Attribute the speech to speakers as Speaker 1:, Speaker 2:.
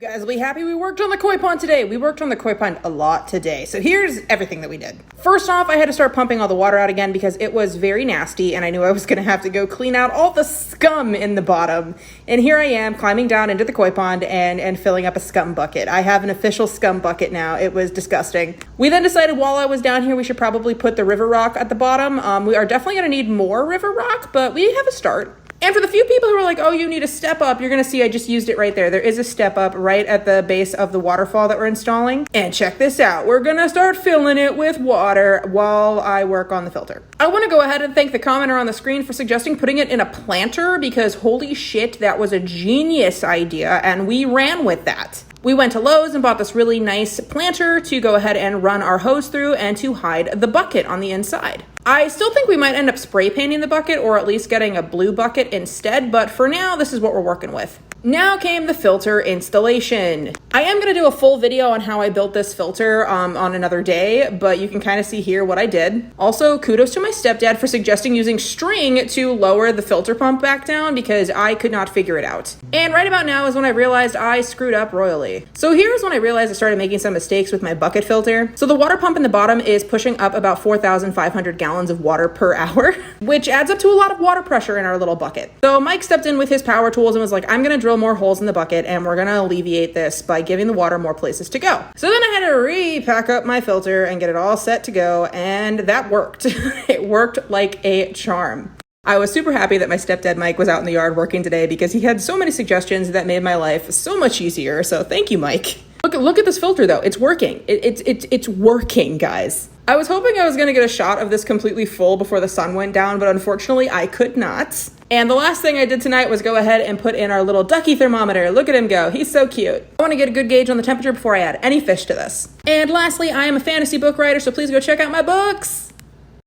Speaker 1: You guys will be happy we worked on the koi pond today. We worked on the koi pond a lot today. So here's everything that we did. First off, I had to start pumping all the water out again because it was very nasty and I knew I was gonna have to go clean out all the scum in the bottom. And here I am climbing down into the koi pond and filling up a scum bucket. I have an official scum bucket now. It was disgusting. We then decided while I was down here, we should probably put the river rock at the bottom. We are definitely gonna need more river rock, but we have a start. And for the few people who are like, oh, you need a step up, you're going to see I just used it right there. There is a step up right at the base of the waterfall that we're installing. And check this out. We're going to start filling it with water while I work on the filter. I want to go ahead and thank the commenter on the screen for suggesting putting it in a planter because holy shit, that was a genius idea. And we ran with that. We went to Lowe's and bought this really nice planter to go ahead and run our hose through and to hide the bucket on the inside. I still think we might end up spray painting the bucket or at least getting a blue bucket instead, but for now, this is what we're working with. Now came the filter installation. I am going to do a full video on how I built this filter on another day, but you can kind of see here what I did. Also, kudos to my stepdad for suggesting using string to lower the filter pump back down because I could not figure it out. And right about now is when I realized I screwed up royally. So here's when I realized I started making some mistakes with my bucket filter. So the water pump in the bottom is pushing up about 4,500 gallons of water per hour, which adds up to a lot of water pressure in our little bucket. So Mike stepped in with his power tools and was like, I'm going to drill more holes in the bucket and we're going to alleviate this by giving the water more places to go. So then I had to repack up my filter and get it all set to go, and that worked. It worked like a charm. I was super happy that my stepdad Mike was out in the yard working today because he had so many suggestions that made my life so much easier. So thank you, Mike. Look at this filter though. It's working. It's working, guys. I was hoping I was going to get a shot of this completely full before the sun went down, but unfortunately I could not. And the last thing I did tonight was go ahead and put in our little ducky thermometer. Look at him go. He's so cute. I want to get a good gauge on the temperature before I add any fish to this. And lastly, I am a fantasy book writer, so please go check out my books.